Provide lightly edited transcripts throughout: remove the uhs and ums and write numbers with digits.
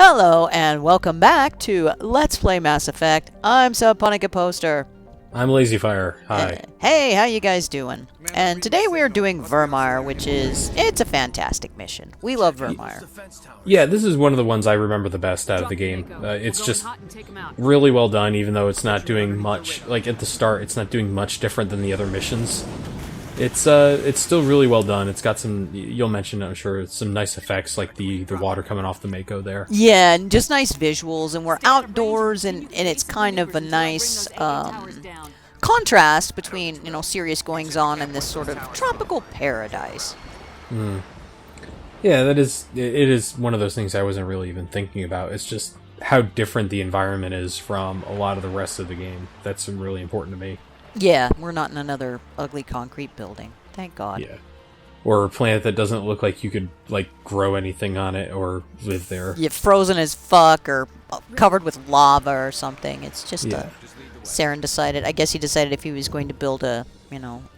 Hello and welcome back to Let's Play Mass Effect. I'm Subpunica Poster. I'm Lazyfire. Hi. Hey, how you guys doing? And today we are doing Virmire, it's a fantastic mission. We love Virmire. Yeah, this is one of the ones I remember the best out of the game. It's just really well done, even though it's not doing much. Like, at the start, it's not doing much different than the other missions. It's still really well done. It's got some, you'll mention, I'm sure, some nice effects, like the water coming off the Mako there. Yeah, and just nice visuals, and we're outdoors, and it's kind of a nice contrast between, serious goings-on and this sort of tropical paradise. Yeah, it is one of those things I wasn't really even thinking about. It's just how different the environment is from a lot of the rest of the game. That's really important to me. Yeah, we're not in another ugly concrete building. Thank God. Yeah. Or a planet that doesn't look like you could, grow anything on it or live there. Yeah, frozen as fuck or covered with lava or something. It's just Saren decided, I guess he decided if he was going to build a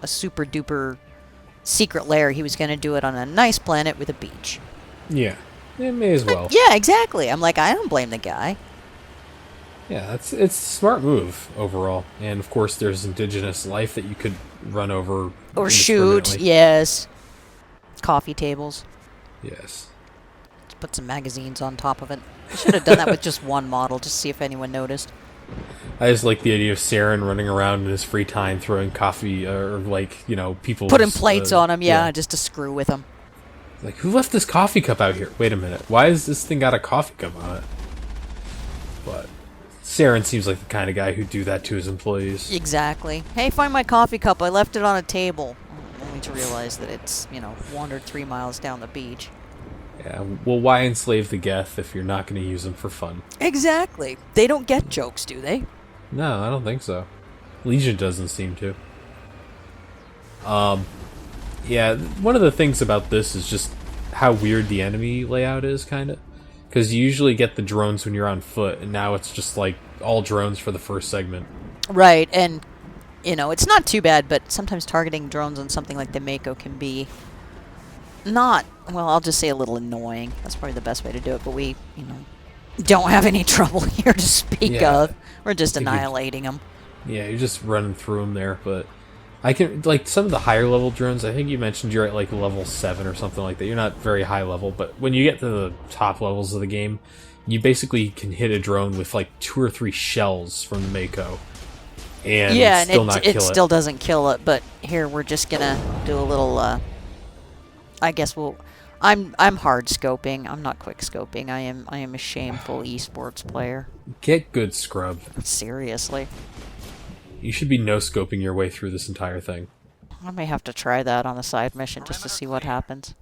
super duper secret lair, he was going to do it on a nice planet with a beach. Yeah. It may as well. Yeah, exactly. I'm like, I don't blame the guy. Yeah, it's a smart move overall. And of course there's indigenous life that you could run over or shoot, yes. Coffee tables. Yes. Let's put some magazines on top of it. I should have done that with just one model, just to see if anyone noticed. I just like the idea of Saren running around in his free time throwing coffee, or people... Putting plates on him, just to screw with them. Like, who left this coffee cup out here? Wait a minute, why has this thing got a coffee cup on it? But Saren seems like the kind of guy who'd do that to his employees. Exactly. Hey, find my coffee cup. I left it on a table. Only to realize that it's, wandered 3 miles down the beach. Yeah, well, why enslave the Geth if you're not going to use them for fun? Exactly. They don't get jokes, do they? No, I don't think so. Legion doesn't seem to. Yeah, one of the things about this is just how weird the enemy layout is, kind of. Because you usually get the drones when you're on foot, and now it's just like all drones for the first segment. Right, and it's not too bad, but sometimes targeting drones on something like the Mako can be not, well, I'll just say a little annoying. That's probably the best way to do it, but we, don't have any trouble here to speak of. We're just annihilating them. Yeah, you're just running through them there, but I can, some of the higher level drones, I think you mentioned you're at level 7 or something like that. You're not very high level, but when you get to the top levels of the game, you basically can hit a drone with 2 or 3 shells from the Mako. And it still doesn't kill it, but here we're just gonna do a little, I guess I'm hard scoping. I'm not quick scoping. I am a shameful esports player. Get good, scrub. Seriously. You should be no-scoping your way through this entire thing. I may have to try that on a side mission just to see what happens.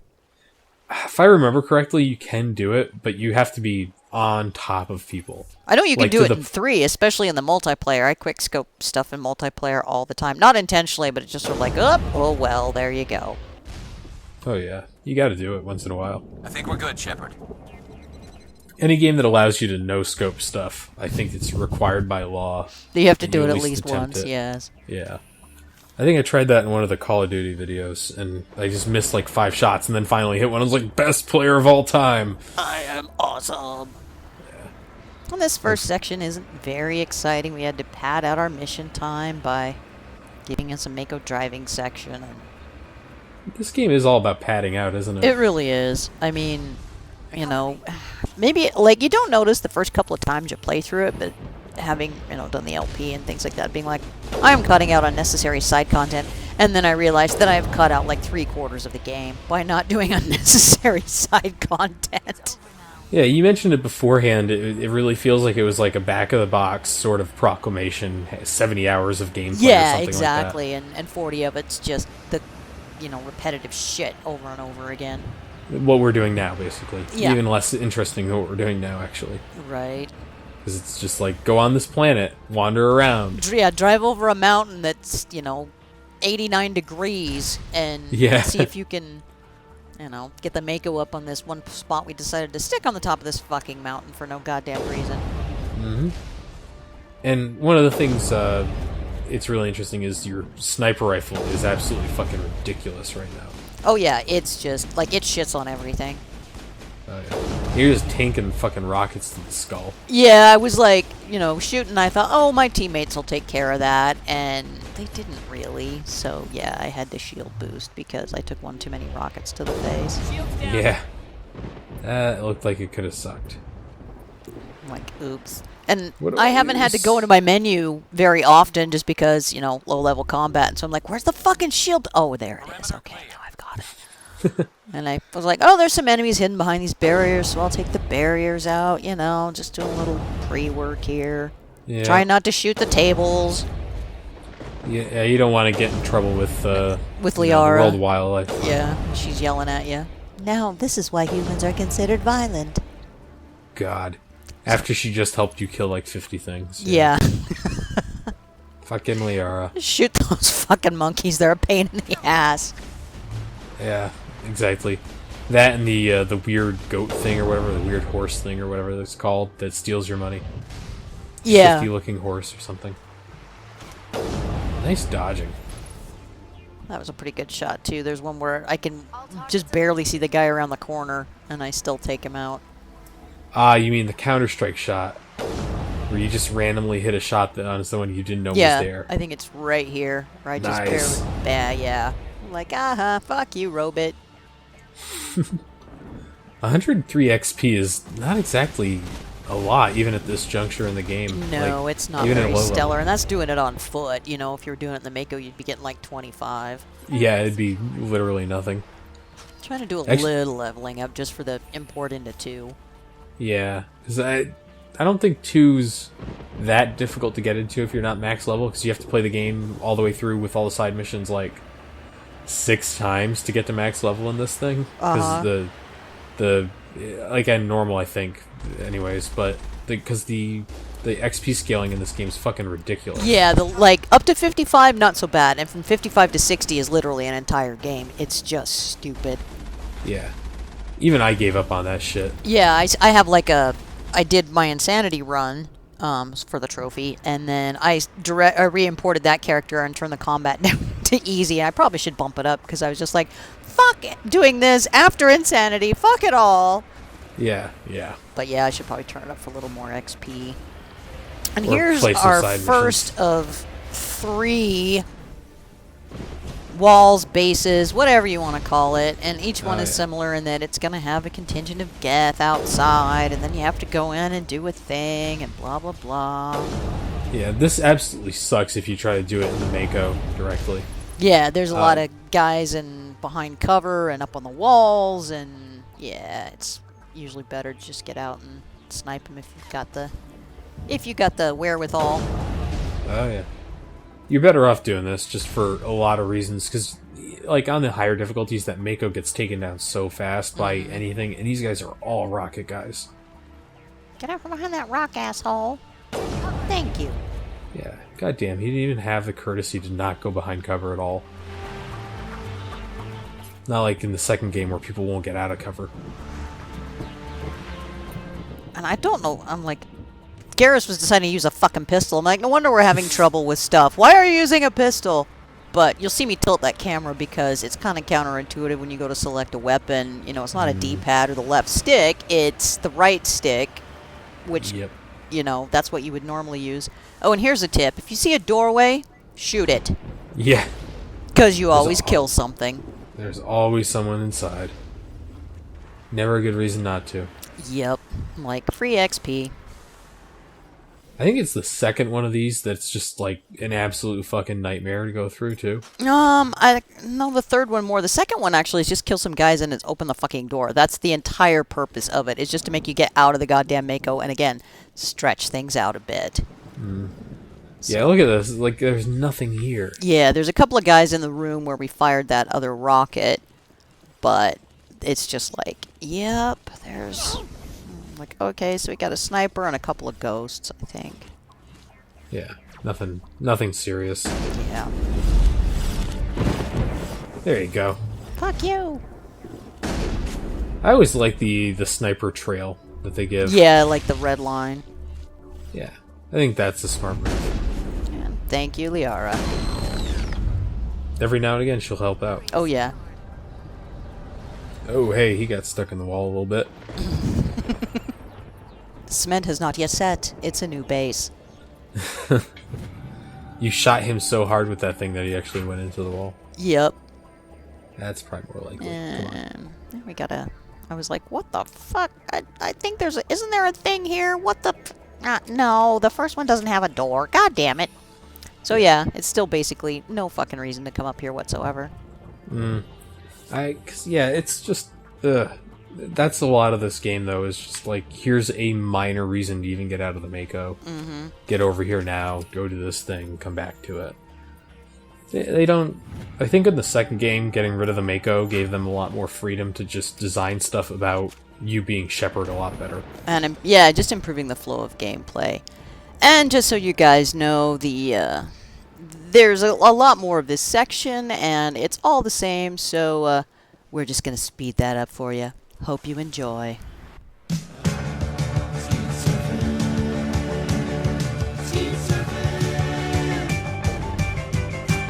If I remember correctly, you can do it, but you have to be on top of people. I know you can do it in 3, especially in the multiplayer. I quick scope stuff in multiplayer all the time. Not intentionally, but it's just sort of oh well, there you go. Oh yeah, you gotta do it once in a while. I think we're good, Shepard. Any game that allows you to no-scope stuff, I think it's required by law. You have to do it at least once, yes. Yeah. I think I tried that in one of the Call of Duty videos, and I just missed 5 shots, and then finally hit one. I was like, best player of all time! I am awesome! Yeah. Well, this first section isn't very exciting. We had to pad out our mission time by giving us a Mako driving section. And this game is all about padding out, isn't it? It really is. I mean, maybe, you don't notice the first couple of times you play through it, but having, done the LP and things like that, being like, I'm cutting out unnecessary side content, and then I realized that I've cut out 3/4 of the game by not doing unnecessary side content. Yeah, you mentioned it beforehand. It really feels like it was a back-of-the-box sort of proclamation, 70 hours of gameplay or something exactly, like that. And 40 of it's just the, repetitive shit over and over again. What we're doing now, basically. Yeah. Even less interesting than what we're doing now, actually. Right. Because it's just go on this planet, wander around. Yeah, drive over a mountain that's, 89 degrees, and see if you can, get the Mako up on this one spot we decided to stick on the top of this fucking mountain for no goddamn reason. Mm-hmm. And one of the things it's really interesting is your sniper rifle is absolutely fucking ridiculous right now. Oh yeah, it's just, it shits on everything. Oh yeah. He was tanking fucking rockets to the skull. Yeah, I was like, you know, shooting. I thought, oh, my teammates will take care of that, and they didn't really. So yeah, I had the shield boost because I took one too many rockets to the face. Yeah. That looked like it could have sucked. I'm like, oops. And What do I I haven't had to use? go into my menu very often just because, you know, low-level combat. And so I'm like, where's the fucking shield? Oh, there it is. Okay, now I've got it. And I was like, oh, there's some enemies hidden behind these barriers, so I'll take the barriers out, you know, just do a little pre-work here. Yeah. Try not to shoot the tables. Yeah, you don't want to get in trouble with With you know, the Liara. world wildlife. Yeah, she's yelling at you. Now, this is why humans are considered violent. God. After she just helped you kill like 50 things. Yeah. Fucking Liara. Shoot those fucking monkeys. They're a pain in the ass. Yeah, exactly. That and the weird goat thing or whatever, the weird horse thing or whatever it's called that steals your money. Yeah. Shifty looking horse or something. Nice dodging. That was a pretty good shot, too. There's one where I can just barely see the guy around the corner, and I still take him out. Ah, you mean the Counter-Strike shot. Where you just randomly hit a shot on someone you didn't know was there. I think it's right here, where I just Nice. barely... Yeah. I'm like, fuck you, Robit. 103 XP is not exactly a lot, even at this juncture in the game. No, Like, it's not even at very low stellar, level. and that's doing it on foot. You know, if you were doing it in the Mako, you'd be getting like 25. Yeah, it'd be literally nothing. Trying to do a Actually- little leveling up just for the import into 2. Yeah, because I don't think 2's that difficult to get into if you're not max level, because you have to play the game all the way through with all the side missions like 6 times to get to max level in this thing. Because the like in normal, I think, anyways, but because the XP scaling in this game is fucking ridiculous. Yeah, like up to 55, not so bad, and from 55 to 60 is literally an entire game. It's just stupid. Yeah. Even I gave up on that shit. Yeah, I have like I did my Insanity run for the trophy, and then I re-imported that character and turned the combat down to easy. And I probably should bump it up because I was just like, fuck it, doing this after Insanity, fuck it all. Yeah, yeah. But yeah, I should probably turn it up for a little more XP. And Or here's play some our side first of 3 walls, bases, whatever you want to call it, and each one is yeah. similar in that it's going to have a contingent of Geth outside, and then you have to go in and do a thing, and blah, blah, blah. Yeah, this absolutely sucks if you try to do it in the Mako directly. Yeah, there's a lot of guys behind cover and up on the walls, and yeah, it's usually better to just get out and snipe them if you got the wherewithal. Oh, yeah. You're better off doing this just for a lot of reasons, because, like, on the higher difficulties, that Mako gets taken down so fast by anything, and these guys are all rocket guys. Get out from behind that rock, asshole. Thank you. Yeah, goddamn, he didn't even have the courtesy to not go behind cover at all. Not like in the second game where people won't get out of cover. And I don't know, I'm like, Garrus was deciding to use a fucking pistol. I'm like, no wonder we're having trouble with stuff. Why are you using a pistol? But you'll see me tilt that camera because it's kind of counterintuitive when you go to select a weapon. You know, it's not a D-pad or the left stick. It's the right stick, which, you know, that's what you would normally use. Oh, and here's a tip. If you see a doorway, shoot it. Yeah. Because you always kill something. There's always someone inside. Never a good reason not to. Yep. Like, free XP. I think it's the second one of these that's just like an absolute fucking nightmare to go through too. I know the third one more. The second one actually is just kill some guys and it's open the fucking door. That's the entire purpose of it. Is just to make you get out of the goddamn Mako and again stretch things out a bit. Yeah, look at this. Like there's nothing here. Yeah, there's a couple of guys in the room where we fired that other rocket, but it's just like, yep, there's. Like, okay, so we got a sniper and a couple of ghosts, I think. Yeah, nothing serious. Yeah. There you go. Fuck you. I always like the sniper trail that they give. Yeah, like the red line. Yeah, I think that's a smart move. And thank you, Liara. Every now and again, she'll help out. Oh, yeah. Oh, hey, he got stuck in the wall a little bit. The cement has not yet set. It's a new base. You shot him so hard with that thing that he actually went into the wall. Yep. That's probably more likely. Come on. We gotta... I was like, what the fuck? I think there's a... Isn't there a thing here? What the... no, the first one doesn't have a door. God damn it. So yeah, it's still basically no fucking reason to come up here whatsoever. Yeah, it's just... That's a lot of this game, though, is just like, here's a minor reason to even get out of the Mako. Get over here now, go to this thing, come back to it. They don't... I think in the second game, getting rid of the Mako gave them a lot more freedom to just design stuff about you being Shepard a lot better. And, yeah, just improving the flow of gameplay. And just so you guys know, there's a lot more of this section, and it's all the same, so we're just going to speed that up for you. Hope you enjoy.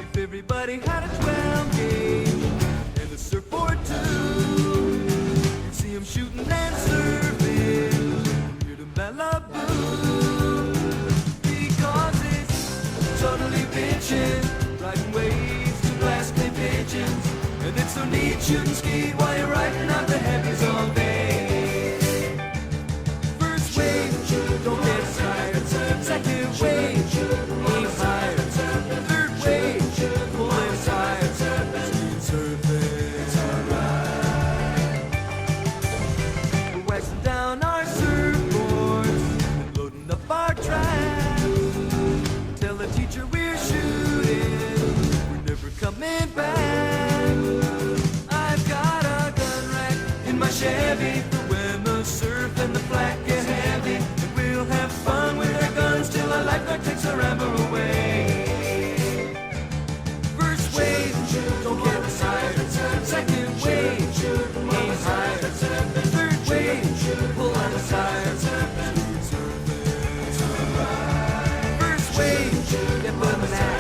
If everybody had a 12 gauge and a surfboard too, you'd see them shooting and surfing near the Malibu. Because it's totally bitchin', riding waves to blast clay pigeons. And it's so neat shooting ski while you're riding out the heavies all day. First wave, don't get tired. Second wave, aim higher. Third wave, pull in tight. Speed surfing, it's alright. We're waxing down our surfboards and loading up our tracks. Tell the teacher we're shooting, we're never coming back. Chevy for when the surf and the flak get heavy, and we'll have fun with our guns till our lifeguard takes our amber away. First wave, don't get tired. Second wave, aim higher. Third wave, pull on the tires. First wave, get the knack.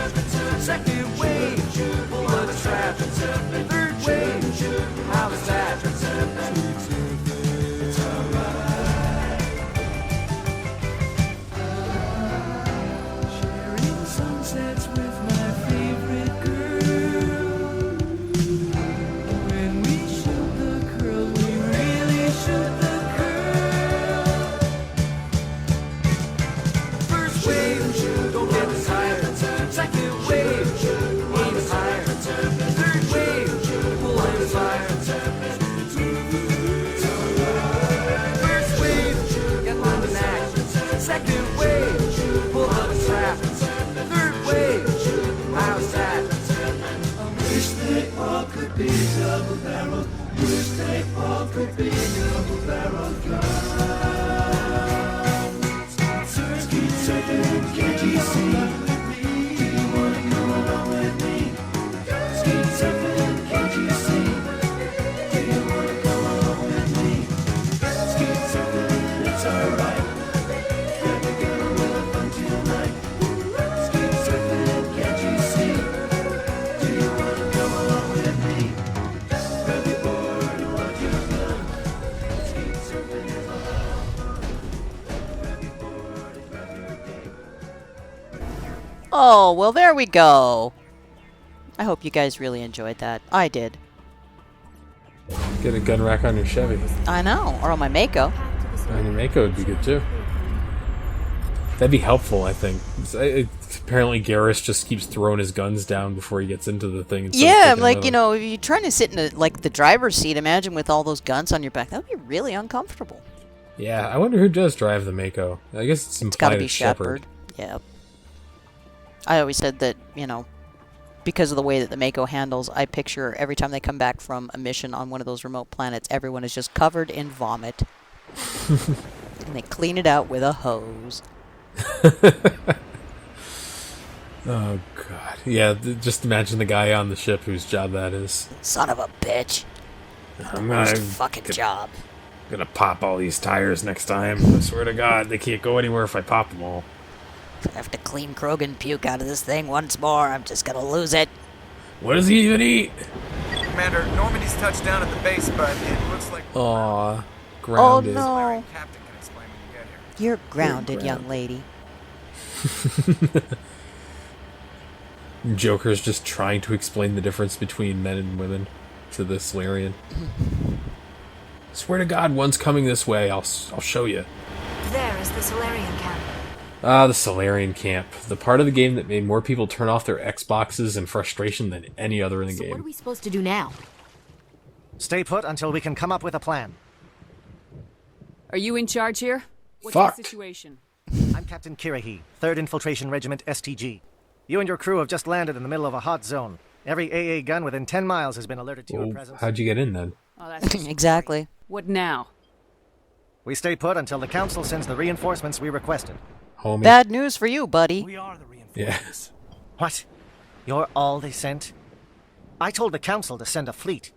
Second wave, pull on the trap. Third wave, how is that? Oh, well, there we go. I hope you guys really enjoyed that. I did. Get a gun rack on your Chevy. I know, or on my Mako. On your Mako would be good too. That'd be helpful, I think. Apparently Garrus just keeps throwing his guns down before he gets into the thing. Yeah, like, you know, if you're trying to sit in the driver's seat, imagine with all those guns on your back. That would be really uncomfortable. Yeah, I wonder who does drive the Mako. I guess it's gotta be Shepard. Yeah. I always said that, you know, because of the way that the Mako handles, I picture every time they come back from a mission on one of those remote planets, everyone is just covered in vomit. And they clean it out with a hose. Oh, God. Yeah, just imagine the guy on the ship whose job that is. Son of a bitch. I'm worst fucking job. Gonna pop all these tires next time. I swear to God, they can't go anywhere if I pop them all. If I have to clean Krogan puke out of this thing once more, I'm just gonna lose it. What does he even eat? Commander, Normandy's touched down at the base, but it looks like... Aw, grounded. Oh, no. Captain can explain when you get here. You're grounded, young lady. Joker's just trying to explain the difference between men and women to the Salarian. Swear to God, one's coming this way. I'll show you. There is the Salarian camp. Ah, the Salarian camp. The part of the game that made more people turn off their Xboxes in frustration than any other in the So game. what are we supposed to do now? Stay put until we can come up with a plan. Are you in charge here? What's Fucked. the situation? I'm Captain Kirahi, 3rd Infiltration Regiment STG. You and your crew have just landed in the middle of a hot zone. Every AA gun within 10 miles has been alerted to your Well, presence. how'd you get in then? Oh, that's Exactly. What now? We stay put until the Council sends the reinforcements we requested. Homie. Bad news for you, buddy. We are the Yeah. reinforcements. What? You're all they sent? I told the Council to send a fleet.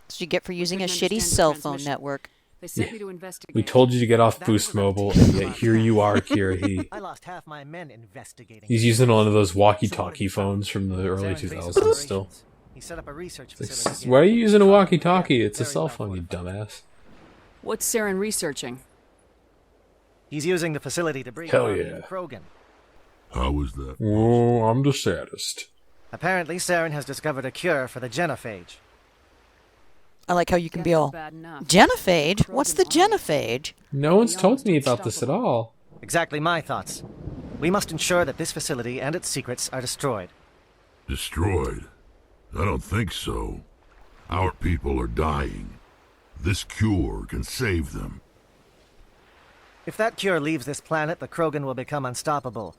That's what you get for using a couldn't shitty understand the cell phone transmission. network. They sent me to investigate. We told you to get off That Boost was about Mobile, 10 and yet miles here you are, back. Kirahi. I lost half my men investigating. He's using one of those walkie-talkie phones from the early Saren faces 2000s still. operations. He set up a research Like, facility. why are you using a walkie-talkie? It's a Very cell well phone, you fortified. dumbass. What's Saren researching? He's using the facility to breed Hell Army yeah. and Krogan. How was that? Oh, I'm the saddest. Apparently, Saren has discovered a cure for the genophage. I like how you can be Guess all... it's bad enough. Genophage? What's the genophage? No one's told me about this at all. Exactly my thoughts. We must ensure that this facility and its secrets are destroyed. Destroyed? I don't think so. Our people are dying. This cure can save them. If that cure leaves this planet, the Krogan will become unstoppable.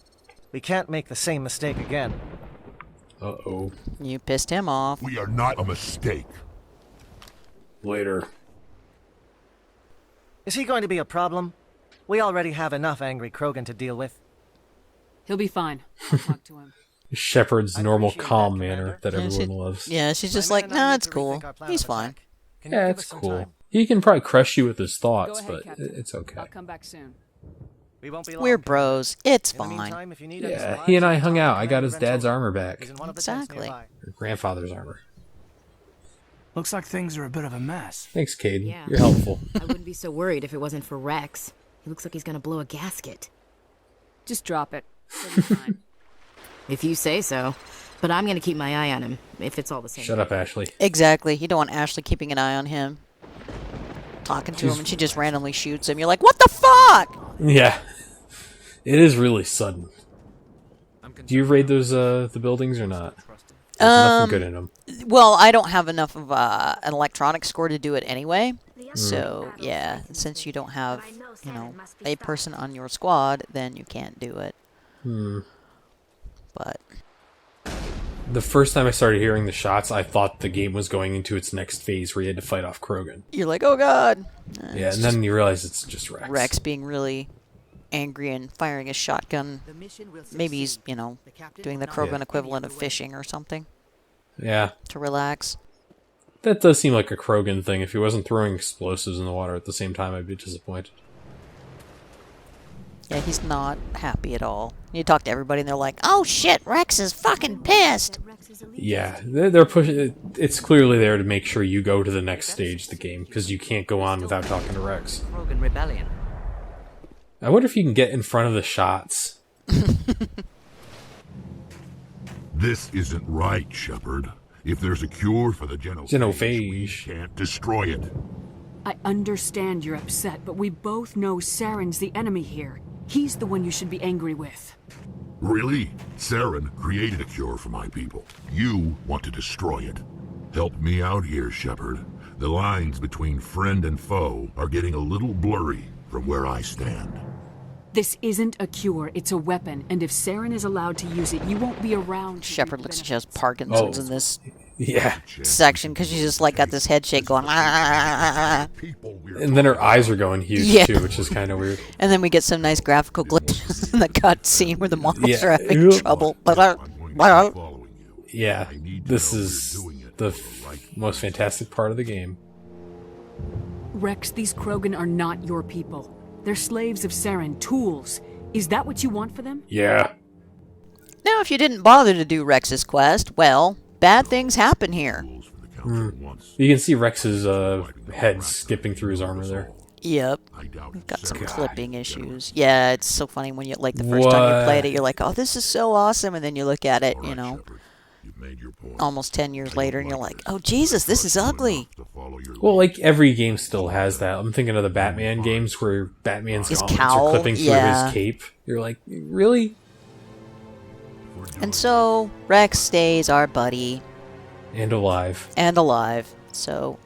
We can't make the same mistake again. Uh-oh. You pissed him off. We are not a mistake. Later. Is he going to be a problem? We already have enough angry Krogan to deal with. He'll be fine. I'll talk to him. Shepard's I normal appreciate calm that, manner Commander. that Yeah, everyone she- loves. Yeah, she's just My like, men and I nah, need it's to cool. rethink our plan He's of fine. attack. Can you Yeah, give it's us some cool. time? He can probably crush you with his Go thoughts, ahead, but Captain. it's okay. I'll come back soon. We won't be long. We're bros. It's In the fine. meantime, if you need any Yeah, supplies, he and I you can hung talk to out. I got his Commander dad's Rental. armor back. He's in one of the tents Exactly. nearby. Your grandfather's armor. Looks like things are a bit of a mess. Thanks, Caden. Yeah. You're helpful. I wouldn't be so worried if it wasn't for Rex. He looks like he's gonna blow a gasket. Just drop it. He'll be fine. If you say so. But I'm gonna keep my eye on him, if it's all the same. Shut up, Ashley. Exactly. You don't want Ashley keeping an eye on him. Talking to him, and she just randomly shoots him. You're like, what the fuck? Yeah. It is really sudden. Do you raid those the buildings or not? There's nothing good in them. Well, I don't have enough of an electronic score to do it anyway. So, yeah, since you don't have, you know, a person on your squad, then you can't do it. But, The first time I started hearing the shots, I thought the game was going into its next phase where you had to fight off Krogan. you're like, oh god. Yeah, and then you realize it's just Rex. Rex being really angry and firing his shotgun. Maybe he's, you know, doing the Krogan equivalent of fishing or something Yeah. to relax. That does seem like a Krogan thing. If he wasn't throwing explosives in the water at the same time, I'd be disappointed. Yeah, he's not happy at all. You talk to everybody and they're like, oh shit, Rex is fucking pissed. Yeah, they're pushing. It's clearly there to make sure you go to the next stage of the game, because you can't go on without talking to Rex. Krogan rebellion. I wonder if you can get in front of the shots. This isn't right, Shepard. If there's a cure for the genophage, we Genophage. can't destroy it. I understand you're upset, but we both know Saren's the enemy here. He's the one you should be angry with. Really? Saren created a cure for my people. You want to destroy it. Help me out here, Shepard. The lines between friend and foe are getting a little blurry from where I stand. This isn't a cure, it's a weapon, and if Saren is allowed to use it, you won't be around to Shepard reap looks like the she has benefits. Parkinson's Oh. in this Yeah. section because she's just like got this head shake going. "Ah." People we're And then her eyes are going huge, Yeah. too, which is kind of weird. And then we get some nice graphical glitches in the cutscene where the models Yeah. are having Yep. trouble. I'm going to be following you. Yeah, I need to this know is you're doing it the right. most fantastic part of the game. Rex, these Krogan are not your people. They're slaves of Saren, tools. Is that what you want for them? Yeah. Now, if you didn't bother to do Rex's quest, well, bad things happen here. Rules for the council once. You can see Rex's head skipping through his armor there. Yep. I doubt We've got some Saren clipping is issues. Yeah, it's so funny when you, like, the first time you played it, you're like, oh, this is so awesome, and then you look at it, All you right, know, Shepard. You've made your point. almost 10 years I don't later, and you're like, this, oh, but Jesus, I this is trust you ugly. enough to follow your Well, lead. like, every game still has that. I'm thinking of the Batman games where Batman's His gauntlets cowl, are clipping through yeah. his cape. You're like, really? We're doing And so, Rex stays our buddy And alive. and alive. So,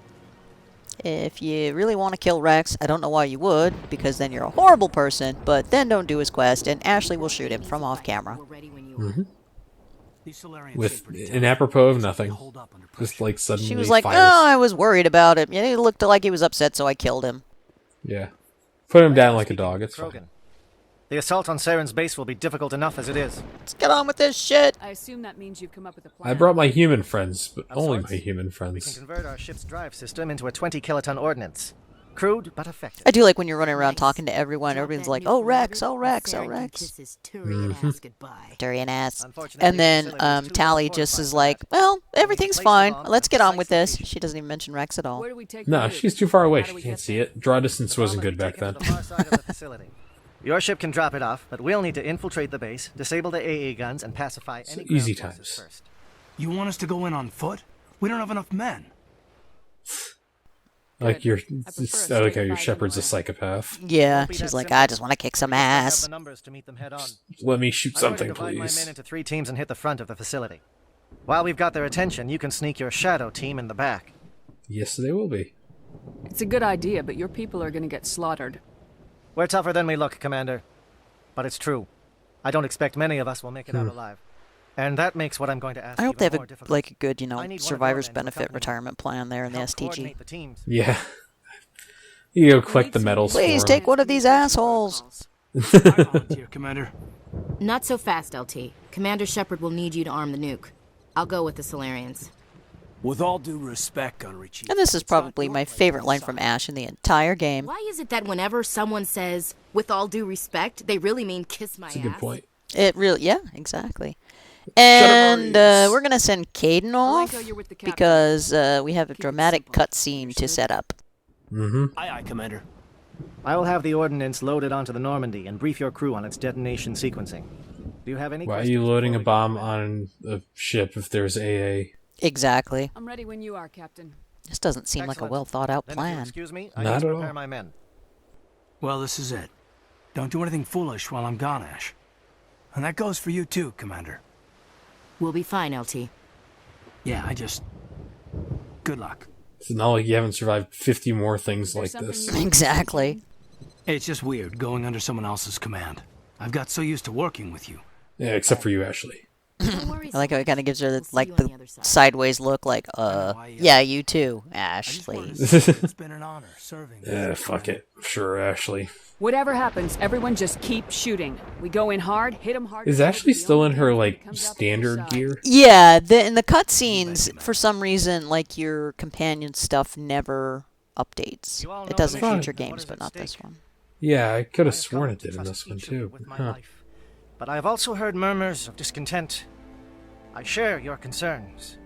if you really want to kill Rex, I don't know why you would, because then you're a horrible person, but then don't do his quest, and Ashley will shoot him from off camera. We're ready when you are. With an apropos of nothing. Just like suddenly She was like, fires. oh, I was worried about him. Yeah, he looked like he was upset, so I killed him. Yeah. Put him down like a dog, it's fine. Krogan. The assault on Saren's base will be difficult enough as it is. Let's get on with this shit. I assume that means you've come up with a plan. I brought my human friends, but Of only sorts. my human We can friends. convert our ship's drive system into a 20-kiloton ordnance. Crude, but effective. I do like when you're running around Nice. talking to everyone. Drop Everyone's that like, nuke oh, in Rex, orbit, oh, Rex, oh, Saren can Rex. kiss his Turian ass goodbye. Dirty ass. Unfortunately, And the then facility is too Tally well just is fortified like, for that. well, everything's place fine. the bomb Let's at get on with precise this. location. She doesn't even mention Rex at all. Where do we take No, the she's nuke? too far away. How do She we can't get see there? it. Draw distance The wasn't bomb will good be back taken then. to the far side of the facility. Your ship can drop it off, but we'll need to infiltrate the base, disable the AA guns, and pacify any ground easy forces times. first. You want us to go in on foot? We don't have enough men. Like your, prefer a I like how straight your fight shepherd's a anyway. psychopath. Yeah, Won't be she's that like, simple. I just want to kick some We just don't have ass. the numbers to meet them head on. Let me shoot I'm going to something, divide my men please. into 3 teams and hit the front of the facility. While we've got their attention, you can sneak your shadow team in the back. Yes, they will be. It's a good idea, but your people are going to get slaughtered. We're tougher than we look, Commander. But it's true. I don't expect many of us will make it out alive. And that makes what I'm going to ask I hope they even have more a, difficult. like a good, I need one of your survivor's men to benefit accompany me. retirement plan there in the Help STG. coordinate the teams. Yeah. You go collect the medals Please for take 'em. one of these assholes. I volunteer, Commander. Not so fast, LT. Commander Shepard will need you to arm the nuke. I'll go with the Salarians. With all due respect, Gunnery Chief. And this is probably my favorite line from Ash in the entire game. Why is it that whenever someone says, with all due respect, they really mean kiss my That's a ass? good point. It really, yeah, exactly. And we're gonna send Caden like off how you're with the captain. because we have a dramatic cutscene to set up. Mm-hmm. Aye, aye, Commander. I will have the ordnance loaded onto the Normandy and brief your crew on its detonation sequencing. Do you have any Why are questions you loading a before we bomb go? on a ship if there's AA? Exactly. I'm ready when you are, Captain. This doesn't seem like a Excellent. well thought out Then if you'll plan. excuse me, I Not need at to all. prepare my men. Well, this is it. Don't do anything foolish while I'm gone, Ash. And that goes for you too, Commander. We'll be fine, LT. Yeah, good luck. It's not like you haven't survived 50 more things like something this. you- Exactly. It's just weird going under someone else's command. I've got so used to working with you. Yeah, except for you, Ashley. Don't worry, I like how it kind of gives her We'll the, see like you on the the other side. sideways look, like, yeah, you too, I just Ashley. wanted to say it's been an honor serving. Yeah, fuck it. Sure, Ashley. Whatever happens, everyone just keep shooting. We go in hard, hit them hard. Is Ashley still in her, like, standard gear? Yeah, in the cutscenes, for some reason, like, your companion stuff never updates. You all know It does in the mission future and what games, is but at not this stake. one. Yeah, I could I have have sworn come it to did in trust this one, each of you too. with my Huh. life. But I have also heard murmurs of discontent. I share your concerns.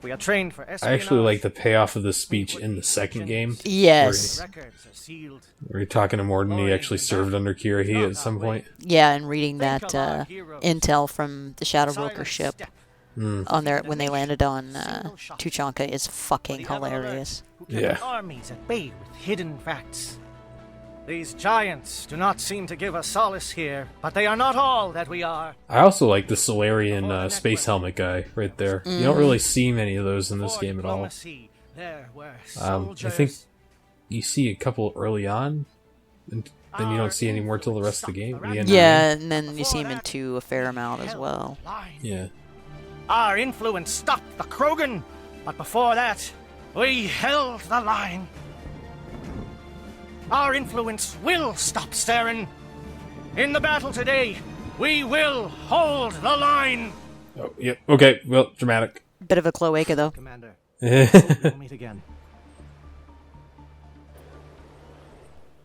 We are trained for I espionage. actually like the payoff of the speech in the second game. Yes. Records are sealed. Where you're talking to Morden, he actually served under Kirahi at some point. Yeah, and reading that intel from the Shadow Broker ship on their when they landed on Tuchanka is fucking hilarious. Who kept Yeah. armies at bay with hidden facts. These giants do not seem to give us solace here, but they are not all that we are. I also like the Salarian space helmet guy right there. You don't really see many of those in this For game at all. diplomacy, there were I soldiers. think you see a couple early on, and then you don't see any more till the rest of the game. The end of the Yeah, and then you see him in 2 a fair amount as well. Line. game. Yeah. Our influence stopped the Krogan, but before that, we held the line. Our influence will stop Saren. In the battle today, we will hold the line. Oh, yep. Okay. Well, dramatic. Bit of a cloaca though. Commander, yeah. we'll meet again.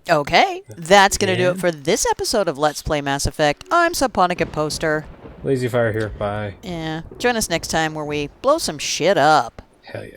Okay, that's gonna do Yeah. it for this episode of Let's Play Mass Effect. I'm Subponica Poster. Lazy Fire here. Bye. Yeah, join us next time where we blow some shit up. Hell yeah.